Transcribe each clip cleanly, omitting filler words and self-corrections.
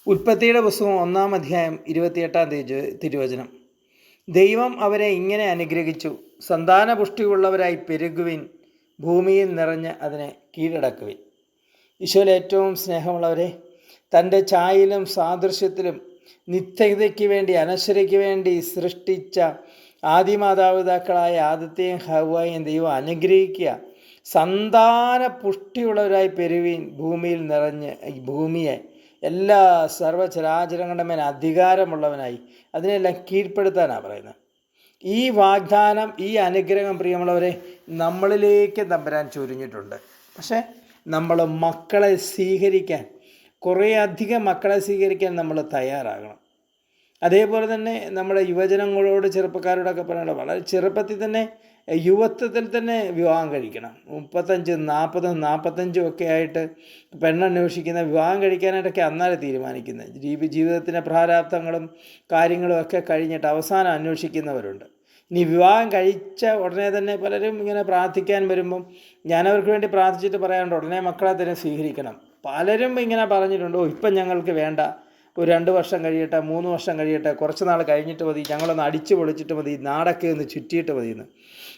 ഉൽപ്പത്തിയുടെ പുസ്തകം 1-ാം അധ്യായം 28-ാം തിരുവചനം. ദൈവം അവരെ ഇങ്ങനെ അനുഗ്രഹിച്ചു: സന്താനപുഷ്ടിയുള്ളവരായി പെരുകുവിൻ, ഭൂമിയിൽ നിറഞ്ഞ് അതിനെ കീഴടക്കുവിൻ. ഈശോയിൽ ഏറ്റവും സ്നേഹമുള്ളവരെ, തൻ്റെ ഛായയിലും സാദൃശ്യത്തിലും നിത്യതയ്ക്ക് വേണ്ടി അനശ്വരയ്ക്ക് വേണ്ടി സൃഷ്ടിച്ച ആദിമാതാപിതാക്കളായ ആദത്തെയും ഹവ്വായെയും ദൈവം അനുഗ്രഹിക്കുക. സന്താന പുഷ്ടിയുള്ളവരായി പെരുവീൻ, ഭൂമിയിൽ നിറഞ്ഞ് ഭൂമിയെ എല്ലാ സർവ്വചരാചരങ്ങളുടെ മേൽ അധികാരമുള്ളവനായി അതിനെല്ലാം കീഴ്പ്പെടുത്താനാണ് പറയുന്നത്. ഈ വാഗ്ദാനം, ഈ അനുഗ്രഹം പ്രിയമുള്ളവരെ നമ്മളിലേക്ക് തമ്പുരാൻ ചൊരിഞ്ഞിട്ടുണ്ട്. പക്ഷേ നമ്മൾ മക്കളെ സ്വീകരിക്കാൻ, കുറേ അധികം മക്കളെ സ്വീകരിക്കാൻ നമ്മൾ തയ്യാറാകണം. അതേപോലെ തന്നെ നമ്മുടെ യുവജനങ്ങളോട്, ചെറുപ്പക്കാരോടൊക്കെ പറയണം, വളരെ ചെറുപ്പത്തിൽ തന്നെ, യുവത്വത്തിൽ തന്നെ വിവാഹം കഴിക്കണം. 35, 40, 45 ഒക്കെ ആയിട്ട് പെണ്ണന്വേഷിക്കുന്ന, വിവാഹം കഴിക്കാനായിട്ടൊക്കെ അന്നാലെ തീരുമാനിക്കുന്നത്. ജീവിതത്തിൻ്റെ പ്രാരാബ്ദങ്ങളും കാര്യങ്ങളും ഒക്കെ കഴിഞ്ഞിട്ട് അവസാനം അന്വേഷിക്കുന്നവരുണ്ട്. ഇനി വിവാഹം കഴിച്ച ഉടനെ തന്നെ പലരും ഇങ്ങനെ പ്രാർത്ഥിക്കാൻ വരുമ്പം ഞാനവർക്ക് വേണ്ടി പ്രാർത്ഥിച്ചിട്ട് പറയാറുണ്ട്, ഉടനെ മക്കളെ തന്നെ സ്വീകരിക്കണം. പലരും ഇങ്ങനെ പറഞ്ഞിട്ടുണ്ട്, ഇപ്പം ഞങ്ങൾക്ക് വേണ്ട, ഒരു 2 വർഷം കഴിയട്ടെ, 3 വർഷം കഴിയട്ടെ, കുറച്ച് നാൾ കഴിഞ്ഞിട്ട് മതി, ഞങ്ങളൊന്ന് അടിച്ചു പൊളിച്ചിട്ട് മതി, നാടൊക്കെ ഒന്ന് ചുറ്റിയിട്ട് മതിയെന്ന്.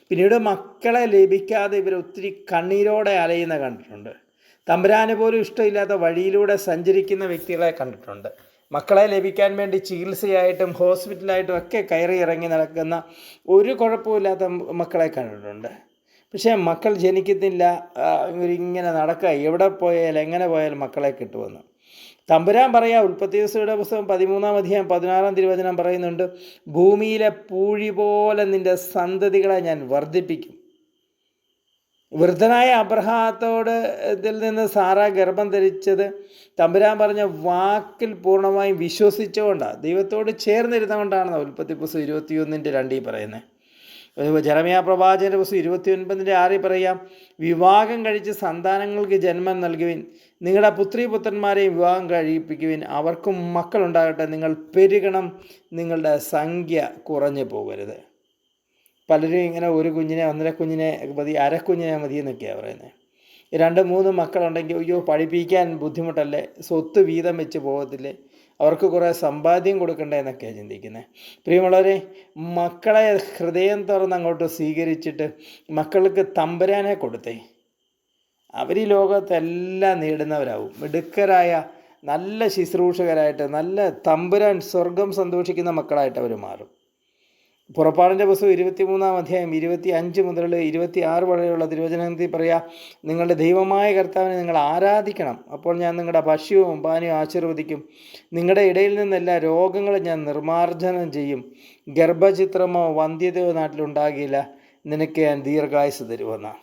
പിന്നീട് മക്കളെ ലഭിക്കാതെ ഇവർ ഒത്തിരി കണ്ണീരോടെ അലയുന്ന കണ്ടിട്ടുണ്ട്. തമ്പുരാന് പോലും ഇഷ്ടമില്ലാത്ത വഴിയിലൂടെ സഞ്ചരിക്കുന്ന വ്യക്തികളെ കണ്ടിട്ടുണ്ട്. മക്കളെ ലഭിക്കാൻ വേണ്ടി ചികിത്സയായിട്ടും ഹോസ്പിറ്റലായിട്ടും ഒക്കെ കയറി ഇറങ്ങി നടക്കുന്ന, ഒരു കുഴപ്പമില്ലാത്ത മക്കളെ കണ്ടിട്ടുണ്ട്. പക്ഷേ മക്കൾ ജനിക്കുന്നില്ല, ഇവരിങ്ങനെ നടക്കുക, എവിടെ പോയാലും എങ്ങനെ പോയാലും മക്കളെ കിട്ടുമെന്ന്. തമ്പുരാൻ പറയാ, ഉൽപ്പത്തിയുടെ പുസ്തകം 13-ാം അധ്യായം 16-ാം തിരുവചനം പറയുന്നുണ്ട്, ഭൂമിയിലെ പൂഴി പോലെ നിൻ്റെ സന്തതികളെ ഞാൻ വർദ്ധിപ്പിക്കും. വൃദ്ധനായ അബ്രഹാത്തോട് ഇതിൽ നിന്ന് സാറ ഗർഭം ധരിച്ചത് തമ്പുരാൻ പറഞ്ഞ വാക്കിൽ പൂർണ്ണമായും വിശ്വസിച്ചുകൊണ്ടാണ്, ദൈവത്തോട് ചേർന്നിരുന്നുകൊണ്ടാണെന്ന് ഉൽപ്പത്തി പുസ്തകം 21:2 പറയുന്നത്. ജെറമ്യാ പ്രവാചകൻ്റെ പുസ്തകം 29:6 പറയാം, വിവാഹം കഴിച്ച് സന്താനങ്ങൾക്ക് ജന്മം നൽകുവിൻ, നിങ്ങളുടെ പുത്രീപുത്രന്മാരെയും വിവാഹം കഴിപ്പിക്കുവിൻ, അവർക്കും മക്കളുണ്ടാകട്ടെ, നിങ്ങൾ പെരുകണം, നിങ്ങളുടെ സംഖ്യ കുറഞ്ഞു പോകരുത്. പലരും ഇങ്ങനെ ഒരു കുഞ്ഞിനെ, 1.5 കുഞ്ഞിനെ മതി, അരക്കുഞ്ഞിനെ മതി എന്നൊക്കെയാണ് പറയുന്നത്. 2-3 മക്കളുണ്ടെങ്കിൽ അയ്യോ പഠിപ്പിക്കാൻ ബുദ്ധിമുട്ടല്ലേ, സ്വത്ത് വീതം വെച്ച് പോകത്തില്ലേ, അവർക്ക് കുറേ സമ്പാദ്യം കൊടുക്കണ്ടേ എന്നൊക്കെയാണ് ചിന്തിക്കുന്നത്. പ്രിയമുള്ളവരെ, മക്കളെ ഹൃദയം തുറന്ന് അങ്ങോട്ട് സ്വീകരിച്ചിട്ട് മക്കൾക്ക് തമ്പുരാനെ കൊടുത്തേ, അവർ ഈ ലോകത്തെല്ലാം നേടുന്നവരാവും. മിടുക്കരായ നല്ല ശുശ്രൂഷകരായിട്ട്, നല്ല തമ്പുരാൻ സ്വർഗം സന്തോഷിക്കുന്ന മക്കളായിട്ട് അവർ മാറും. പുറപ്പാടിൻ്റെ പുസ്തകം 23-ാം അധ്യായം 25 മുതൽ 26 വരെയുള്ള തിരുവചനത്തിൽ പറയാം, നിങ്ങളുടെ ദൈവമായ കർത്താവിനെ നിങ്ങൾ ആരാധിക്കണം, അപ്പോൾ ഞാൻ നിങ്ങളുടെ ഭക്ഷ്യവും പാനീയവും ആശീർവദിക്കും, നിങ്ങളുടെ ഇടയിൽ നിന്നെല്ലാ രോഗങ്ങളും ഞാൻ നിർമ്മാർജ്ജനം ചെയ്യും, ഗർഭചിത്രമോ വന്ധ്യതയോ നാട്ടിലുണ്ടാകില്ല, നിനക്ക് ഞാൻ ദീർഘായുസ് തരുമെന്ന.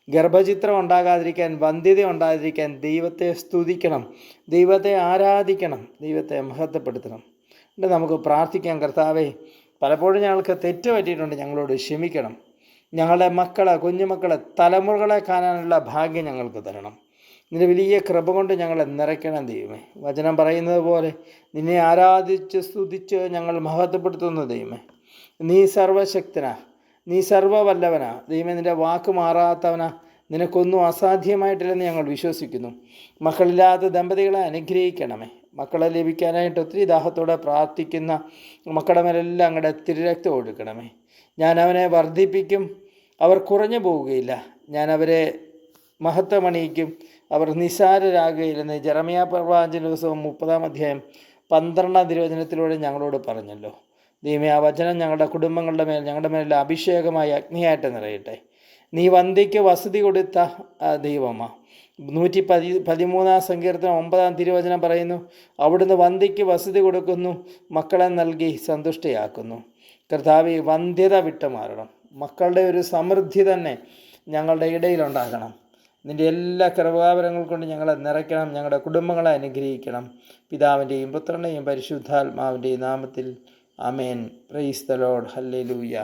ഗർഭചിത്രം ഉണ്ടാകാതിരിക്കാൻ, വന്ധ്യത ഉണ്ടാകാതിരിക്കാൻ ദൈവത്തെ സ്തുതിക്കണം, ദൈവത്തെ ആരാധിക്കണം, ദൈവത്തെ മഹത്വപ്പെടുത്തണം. എന്നിട്ട് നമുക്ക് പ്രാർത്ഥിക്കാം, കർത്താവേ, പലപ്പോഴും ഞങ്ങൾക്ക് തെറ്റ് പറ്റിയിട്ടുണ്ട്, ഞങ്ങളോട് ക്ഷമിക്കണം. ഞങ്ങളുടെ മക്കളെ, കുഞ്ഞുമക്കളെ, തലമുറകളെ കാണാനുള്ള ഭാഗ്യം ഞങ്ങൾക്ക് തരണം. നിന്റെ വലിയ കൃപ കൊണ്ട് ഞങ്ങളെ നിറയ്ക്കണം ദൈവമേ. വചനം പറയുന്നത് പോലെ നിന്നെ ആരാധിച്ച് സ്തുതിച്ച് ഞങ്ങൾ മഹത്വപ്പെടുത്തുന്നു ദൈവമേ. നീ സർവശക്തനാ, നീ സർവ്വവല്ലവനാ ദൈവമേ, നിൻ്റെ വാക്ക് മാറാത്തവനാ, നിനക്കൊന്നും അസാധ്യമായിട്ടില്ലെന്ന് ഞങ്ങൾ വിശ്വസിക്കുന്നു. മക്കളില്ലാത്ത ദമ്പതികളെ അനുഗ്രഹിക്കണമേ. മക്കളെ ലഭിക്കാനായിട്ട് ഒത്തിരി ദാഹത്തോടെ പ്രാർത്ഥിക്കുന്ന മക്കളുടെ മേലെല്ലാം അങ്ങടെ തിരുരക്തം ഒഴുക്കണമേ. ഞാൻ അവനെ വർദ്ധിപ്പിക്കും, അവർ കുറഞ്ഞു പോവുകയില്ല, ഞാൻ അവരെ മഹത്വമണിയിക്കും, അവർ നിസ്സാരരാകുകയില്ലെന്ന് ജെറമ്യാ പ്രവാചകന്റെ പുസ്തകം 30-ാം അധ്യായം 12-ാം തിരുവചനത്തിലൂടെ ഞങ്ങളോട് പറഞ്ഞല്ലോ. ദൈവമേ, ആ വചനം ഞങ്ങളുടെ കുടുംബങ്ങളുടെ മേൽ, ഞങ്ങളുടെ മേലുള്ള അഭിഷേകമായി അഗ്നിയായിട്ട് നിറയട്ടെ. നീ വന്ധ്യയ്ക്ക് വസതി കൊടുത്ത ദൈവമാ. 113-ാം സങ്കീർത്തനം 9-ാം തിരുവചനം പറയുന്നു, അവിടുന്ന് വന്ധ്യയ്ക്ക് വസതി കൊടുക്കുന്നു, മക്കളെ നൽകി സന്തുഷ്ടയാക്കുന്നു. കർത്താവേ, വന്ധ്യത വിട്ടുമാറണം, മക്കളുടെ ഒരു സമൃദ്ധി തന്നെ ഞങ്ങളുടെ ഇടയിലുണ്ടാകണം. നിൻ്റെ എല്ലാ കൃപാവരങ്ങൾ കൊണ്ട് ഞങ്ങളെ നിറയ്ക്കണം, ഞങ്ങളുടെ കുടുംബങ്ങളെ അനുഗ്രഹിക്കണം. പിതാവിൻ്റെയും പുത്രൻ്റെയും പരിശുദ്ധാത്മാവിൻ്റെയും നാമത്തിൽ ആമേൻ. Praise the lord. ഹല്ലേലൂയ.